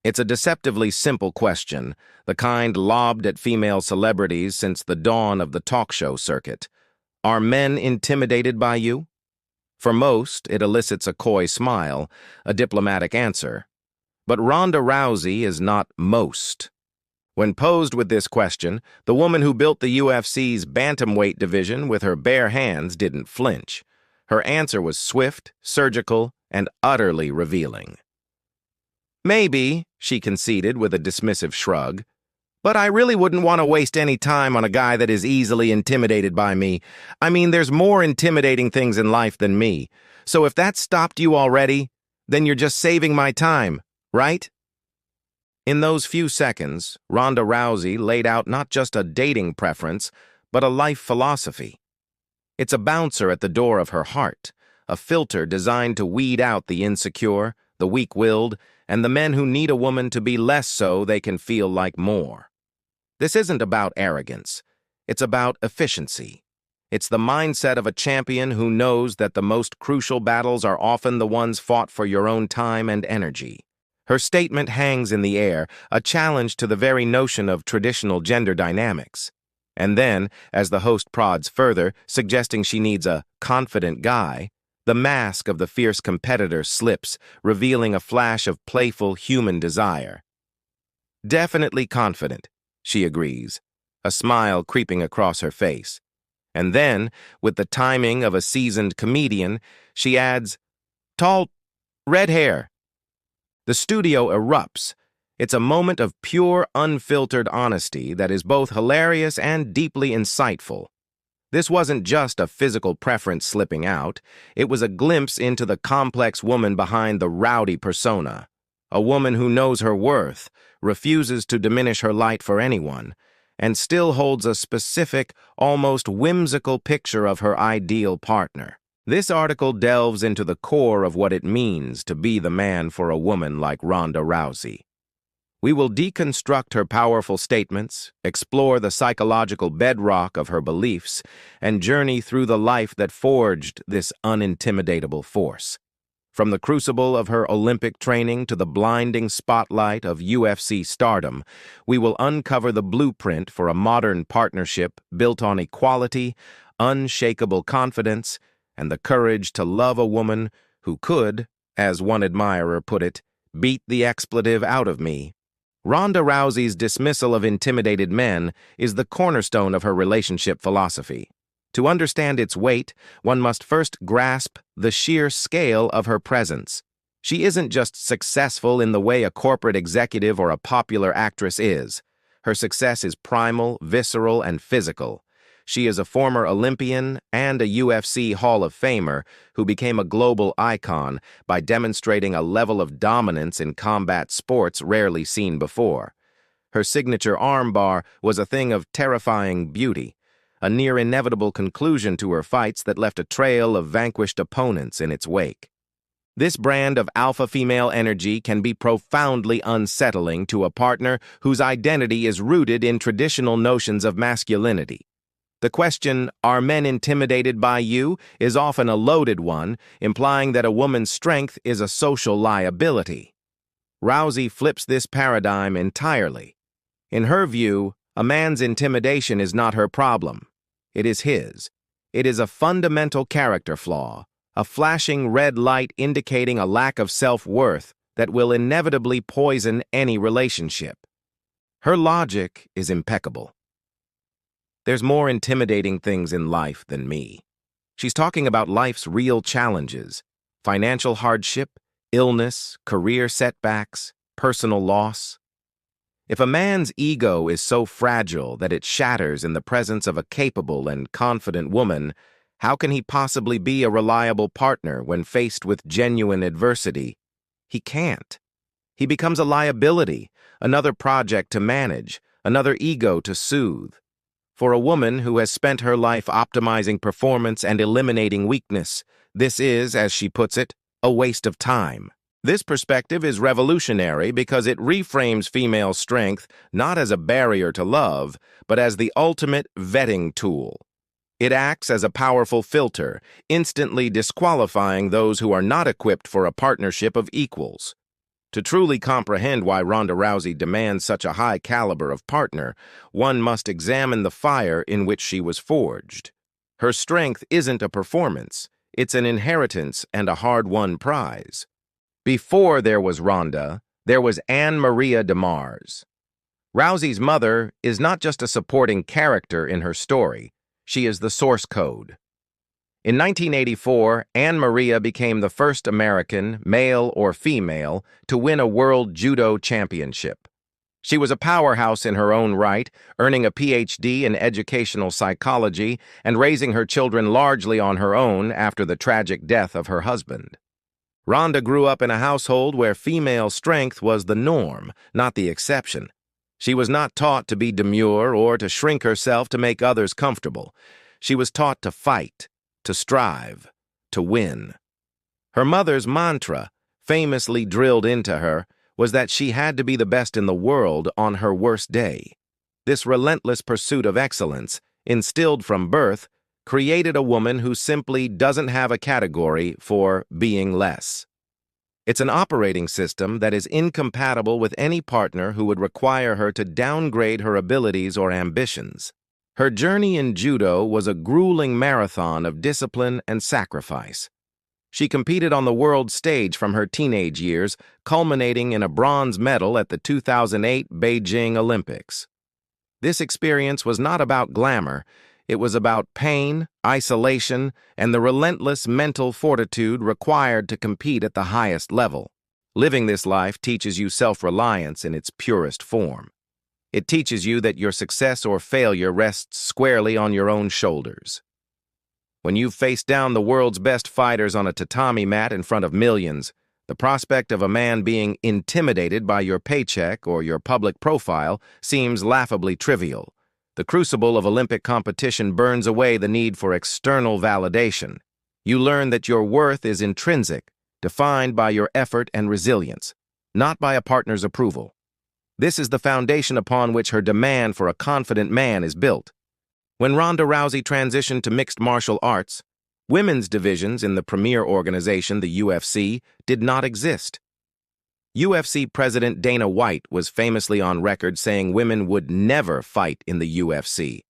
It's a deceptively simple question, the kind lobbed at female celebrities since the dawn of the talk show circuit. Are men intimidated by you? For most, it elicits a coy smile, a diplomatic answer. But Ronda Rousey is not most. When posed with this question, the woman who built the UFC's bantamweight division with her bare hands didn't flinch. Her answer was swift, surgical, and utterly revealing. "Maybe," she conceded with a dismissive shrug, "but I really wouldn't want to waste any time on a guy that is easily intimidated by me. I mean, there's more intimidating things in life than me. So if that stopped you already, then you're just saving my time, right?" In those few seconds, Ronda Rousey laid out not just a dating preference, but a life philosophy. It's a bouncer at the door of her heart, a filter designed to weed out the insecure, the weak-willed, and the men who need a woman to be less so they can feel like more. This isn't about arrogance. It's about efficiency. It's the mindset of a champion who knows that the most crucial battles are often the ones fought for your own time and energy. Her statement hangs in the air, a challenge to the very notion of traditional gender dynamics. And then, as the host prods further, suggesting she needs a confident guy, the mask of the fierce competitor slips, revealing a flash of playful human desire. "Definitely confident," she agrees, a smile creeping across her face. And then, with the timing of a seasoned comedian, she adds, "Tall, red hair." The studio erupts. It's a moment of pure, unfiltered honesty that is both hilarious and deeply insightful. This wasn't just a physical preference slipping out. It was a glimpse into the complex woman behind the rowdy persona. A woman who knows her worth, refuses to diminish her light for anyone, and still holds a specific, almost whimsical picture of her ideal partner. This article delves into the core of what it means to be the man for a woman like Ronda Rousey. We will deconstruct her powerful statements, explore the psychological bedrock of her beliefs, and journey through the life that forged this unintimidatable force. From the crucible of her Olympic training to the blinding spotlight of UFC stardom, we will uncover the blueprint for a modern partnership built on equality, unshakable confidence, and the courage to love a woman who could, as one admirer put it, beat the expletive out of me. Ronda Rousey's dismissal of intimidated men is the cornerstone of her relationship philosophy. To understand its weight, one must first grasp the sheer scale of her presence. She isn't just successful in the way a corporate executive or a popular actress is. Her success is primal, visceral, and physical. She is a former Olympian and a UFC Hall of Famer who became a global icon by demonstrating a level of dominance in combat sports rarely seen before. Her signature armbar was a thing of terrifying beauty, a near-inevitable conclusion to her fights that left a trail of vanquished opponents in its wake. This brand of alpha female energy can be profoundly unsettling to a partner whose identity is rooted in traditional notions of masculinity. The question, "Are men intimidated by you?" is often a loaded one, implying that a woman's strength is a social liability. Rousey flips this paradigm entirely. In her view, a man's intimidation is not her problem. It is his. It is a fundamental character flaw, a flashing red light indicating a lack of self-worth that will inevitably poison any relationship. Her logic is impeccable. There's more intimidating things in life than me. She's talking about life's real challenges: financial hardship, illness, career setbacks, personal loss. If a man's ego is so fragile that it shatters in the presence of a capable and confident woman, how can he possibly be a reliable partner when faced with genuine adversity? He can't. He becomes a liability, another project to manage, another ego to soothe. For a woman who has spent her life optimizing performance and eliminating weakness, this is, as she puts it, a waste of time. This perspective is revolutionary because it reframes female strength not as a barrier to love, but as the ultimate vetting tool. It acts as a powerful filter, instantly disqualifying those who are not equipped for a partnership of equals. To truly comprehend why Ronda Rousey demands such a high caliber of partner, one must examine the fire in which she was forged. Her strength isn't a performance, it's an inheritance and a hard-won prize. Before there was Ronda, there was Anne Maria DeMars. Rousey's mother is not just a supporting character in her story, she is the source code. In 1984, Anne Maria became the first American, male or female, to win a World Judo Championship. She was a powerhouse in her own right, earning a PhD in educational psychology and raising her children largely on her own after the tragic death of her husband. Ronda grew up in a household where female strength was the norm, not the exception. She was not taught to be demure or to shrink herself to make others comfortable. She was taught to fight, to strive, to win. Her mother's mantra, famously drilled into her, was that she had to be the best in the world on her worst day. This relentless pursuit of excellence, instilled from birth, created a woman who simply doesn't have a category for being less. It's an operating system that is incompatible with any partner who would require her to downgrade her abilities or ambitions. Her journey in judo was a grueling marathon of discipline and sacrifice. She competed on the world stage from her teenage years, culminating in a bronze medal at the 2008 Beijing Olympics. This experience was not about glamour, it was about pain, isolation, and the relentless mental fortitude required to compete at the highest level. Living this life teaches you self-reliance in its purest form. It teaches you that your success or failure rests squarely on your own shoulders. When you've faced down the world's best fighters on a tatami mat in front of millions, the prospect of a man being intimidated by your paycheck or your public profile seems laughably trivial. The crucible of Olympic competition burns away the need for external validation. You learn that your worth is intrinsic, defined by your effort and resilience, not by a partner's approval. This is the foundation upon which her demand for a confident man is built. When Ronda Rousey transitioned to mixed martial arts, women's divisions in the premier organization, the UFC, did not exist. UFC President Dana White was famously on record saying women would never fight in the UFC.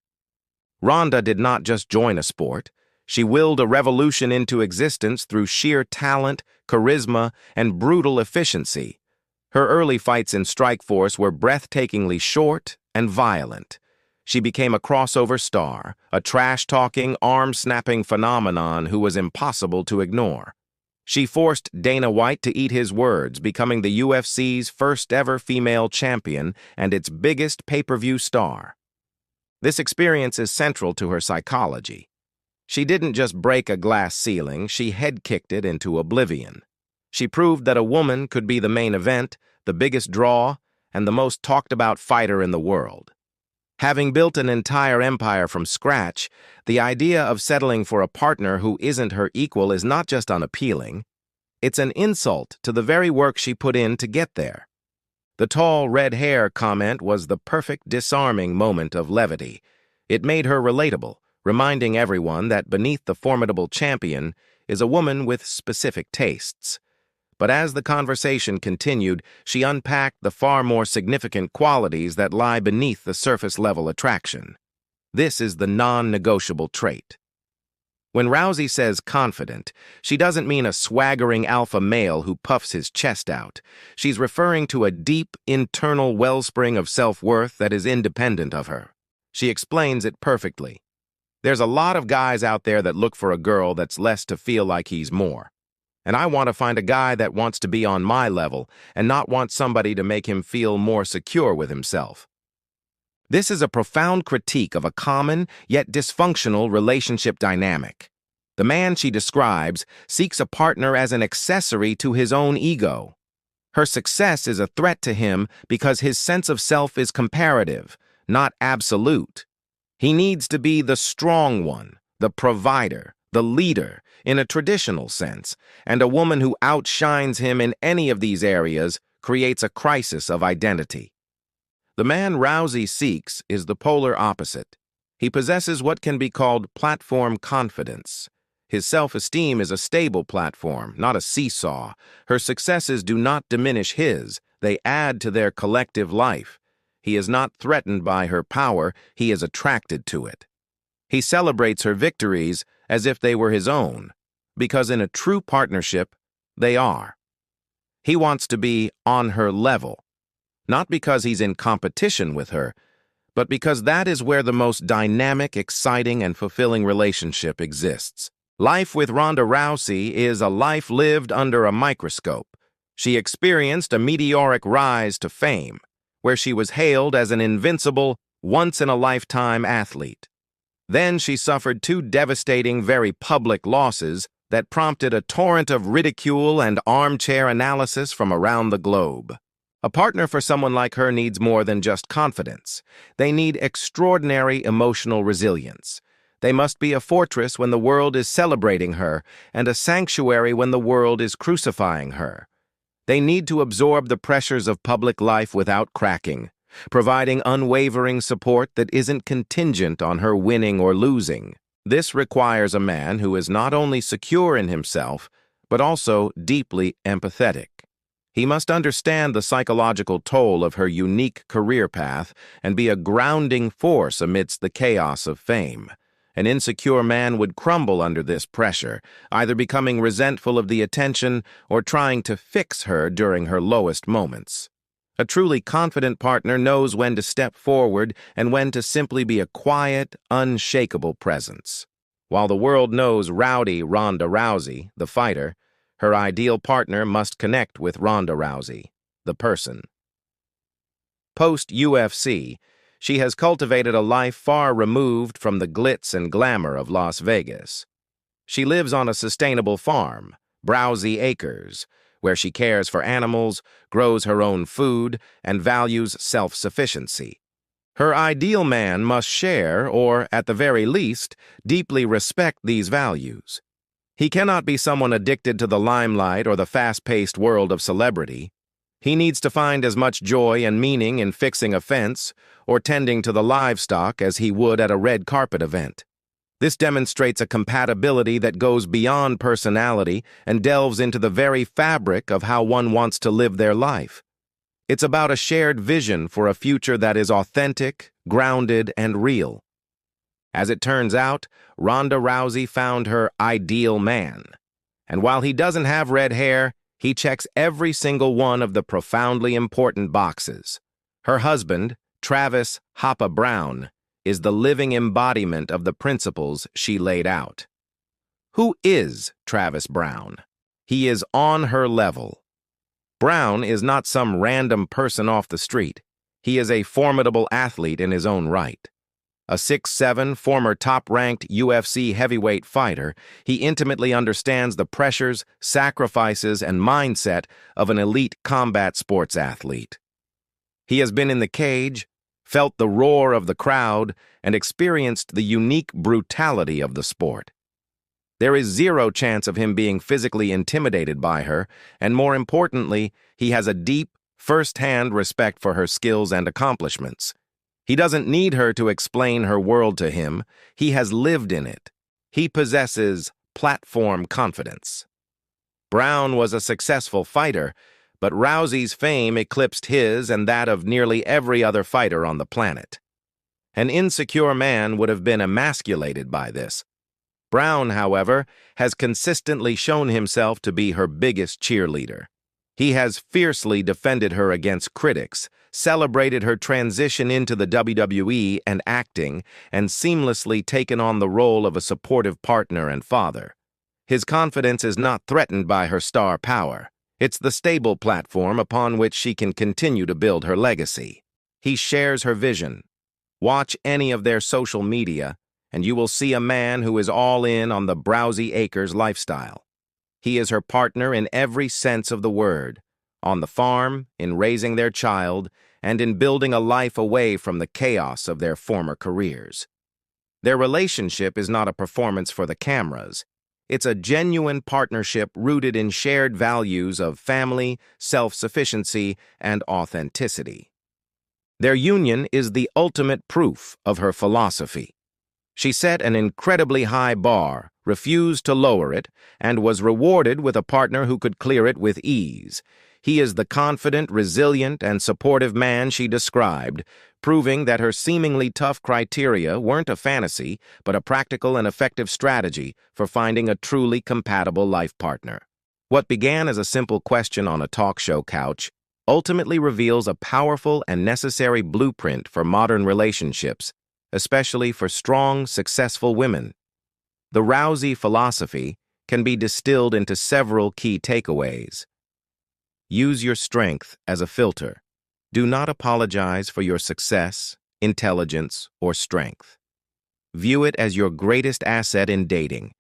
Ronda did not just join a sport, she willed a revolution into existence through sheer talent, charisma, and brutal efficiency. Her early fights in Strikeforce were breathtakingly short and violent. She became a crossover star, a trash-talking, arm-snapping phenomenon who was impossible to ignore. She forced Dana White to eat his words, becoming the UFC's first-ever female champion and its biggest pay-per-view star. This experience is central to her psychology. She didn't just break a glass ceiling, she head-kicked it into oblivion. She proved that a woman could be the main event, the biggest draw, and the most talked-about fighter in the world. Having built an entire empire from scratch, the idea of settling for a partner who isn't her equal is not just unappealing, it's an insult to the very work she put in to get there. The tall red hair comment was the perfect disarming moment of levity. It made her relatable, reminding everyone that beneath the formidable champion is a woman with specific tastes. But as the conversation continued, she unpacked the far more significant qualities that lie beneath the surface-level attraction. This is the non-negotiable trait. When Rousey says confident, she doesn't mean a swaggering alpha male who puffs his chest out. She's referring to a deep, internal wellspring of self-worth that is independent of her. She explains it perfectly. There's a lot of guys out there that look for a girl that's less to feel like he's more. And I want to find a guy that wants to be on my level and not want somebody to make him feel more secure with himself. This is a profound critique of a common yet dysfunctional relationship dynamic. The man she describes seeks a partner as an accessory to his own ego. Her success is a threat to him because his sense of self is comparative, not absolute. He needs to be the strong one, the provider, the leader, in a traditional sense, and a woman who outshines him in any of these areas creates a crisis of identity. The man Rousey seeks is the polar opposite. He possesses what can be called platform confidence. His self-esteem is a stable platform, not a seesaw. Her successes do not diminish his, they add to their collective life. He is not threatened by her power, he is attracted to it. He celebrates her victories as if they were his own, because in a true partnership, they are. He wants to be on her level, not because he's in competition with her, but because that is where the most dynamic, exciting, and fulfilling relationship exists. Life with Ronda Rousey is a life lived under a microscope. She experienced a meteoric rise to fame, where she was hailed as an invincible, once-in-a-lifetime athlete. Then she suffered two devastating, very public losses that prompted a torrent of ridicule and armchair analysis from around the globe. A partner for someone like her needs more than just confidence. They need extraordinary emotional resilience. They must be a fortress when the world is celebrating her and a sanctuary when the world is crucifying her. They need to absorb the pressures of public life without cracking, providing unwavering support that isn't contingent on her winning or losing. This requires a man who is not only secure in himself, but also deeply empathetic. He must understand the psychological toll of her unique career path and be a grounding force amidst the chaos of fame. An insecure man would crumble under this pressure, either becoming resentful of the attention or trying to fix her during her lowest moments. A truly confident partner knows when to step forward and when to simply be a quiet, unshakable presence. While the world knows rowdy Ronda Rousey, the fighter, her ideal partner must connect with Ronda Rousey, the person. Post-UFC, she has cultivated a life far removed from the glitz and glamour of Las Vegas. She lives on a sustainable farm, Browsey Acres, where she cares for animals, grows her own food, and values self-sufficiency. Her ideal man must share, or, at the very least, deeply respect these values. He cannot be someone addicted to the limelight or the fast-paced world of celebrity. He needs to find as much joy and meaning in fixing a fence or tending to the livestock as he would at a red carpet event. This demonstrates a compatibility that goes beyond personality and delves into the very fabric of how one wants to live their life. It's about a shared vision for a future that is authentic, grounded, and real. As it turns out, Ronda Rousey found her ideal man. And while he doesn't have red hair, he checks every single one of the profoundly important boxes. Her husband, Travis Browne, is the living embodiment of the principles she laid out. Who is Travis Browne? He is on her level. Browne is not some random person off the street. He is a formidable athlete in his own right. A 6'7", former top-ranked UFC heavyweight fighter, he intimately understands the pressures, sacrifices, and mindset of an elite combat sports athlete. He has been in the cage, felt the roar of the crowd, and experienced the unique brutality of the sport. There is zero chance of him being physically intimidated by her, and more importantly, he has a deep, first-hand respect for her skills and accomplishments. He doesn't need her to explain her world to him. He has lived in it. He possesses platform confidence. Browne was a successful fighter, but Rousey's fame eclipsed his and that of nearly every other fighter on the planet. An insecure man would have been emasculated by this. Browne, however, has consistently shown himself to be her biggest cheerleader. He has fiercely defended her against critics, celebrated her transition into the WWE and acting, and seamlessly taken on the role of a supportive partner and father. His confidence is not threatened by her star power. It's the stable platform upon which she can continue to build her legacy. He shares her vision. Watch any of their social media, and you will see a man who is all in on the Browsey Acres lifestyle. He is her partner in every sense of the word, on the farm, in raising their child, and in building a life away from the chaos of their former careers. Their relationship is not a performance for the cameras. It's a genuine partnership rooted in shared values of family, self-sufficiency, and authenticity. Their union is the ultimate proof of her philosophy. She set an incredibly high bar, refused to lower it, and was rewarded with a partner who could clear it with ease. He is the confident, resilient, and supportive man she described, proving that her seemingly tough criteria weren't a fantasy, but a practical and effective strategy for finding a truly compatible life partner. What began as a simple question on a talk show couch ultimately reveals a powerful and necessary blueprint for modern relationships, especially for strong, successful women. The Rousey philosophy can be distilled into several key takeaways. Use your strength as a filter. Do not apologize for your success, intelligence, or strength. View it as your greatest asset in dating.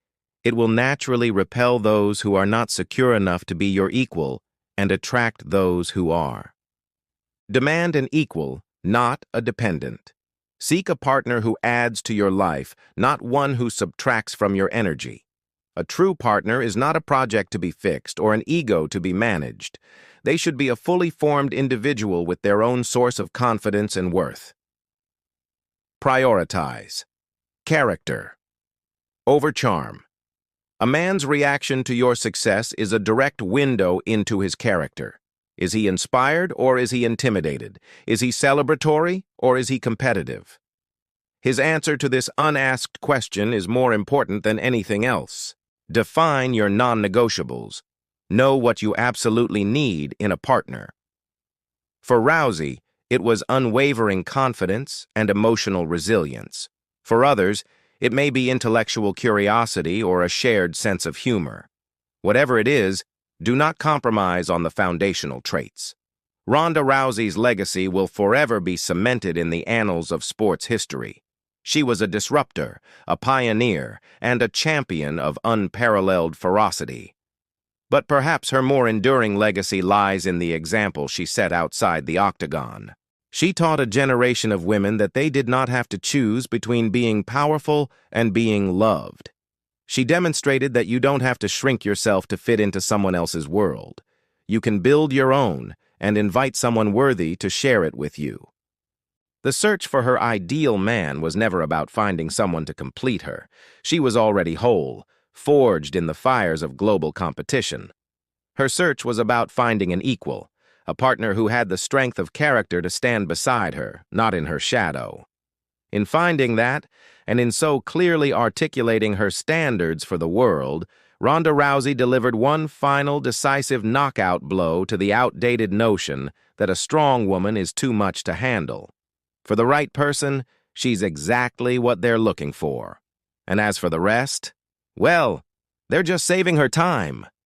It will naturally repel those who are not secure enough to be your equal and attract those who are. Demand an equal, not a dependent. Seek a partner who adds to your life, not one who subtracts from your energy. A true partner is not a project to be fixed or an ego to be managed. They should be a fully formed individual with their own source of confidence and worth. Prioritize. Character. Over charm. A man's reaction to your success is a direct window into his character. Is he inspired or is he intimidated? Is he celebratory or is he competitive? His answer to this unasked question is more important than anything else. Define your non-negotiables. Know what you absolutely need in a partner. For Rousey, it was unwavering confidence and emotional resilience. For others, it may be intellectual curiosity or a shared sense of humor. Whatever it is, do not compromise on the foundational traits. Ronda Rousey's legacy will forever be cemented in the annals of sports history. She was a disruptor, a pioneer, and a champion of unparalleled ferocity. But perhaps her more enduring legacy lies in the example she set outside the octagon. She taught a generation of women that they did not have to choose between being powerful and being loved. She demonstrated that you don't have to shrink yourself to fit into someone else's world. You can build your own and invite someone worthy to share it with you. The search for her ideal man was never about finding someone to complete her. She was already whole, forged in the fires of global competition. Her search was about finding an equal, a partner who had the strength of character to stand beside her, not in her shadow. In finding that, and in so clearly articulating her standards for the world, Ronda Rousey delivered one final decisive knockout blow to the outdated notion that a strong woman is too much to handle. For the right person, she's exactly what they're looking for. And as for the rest, well, they're just saving her time.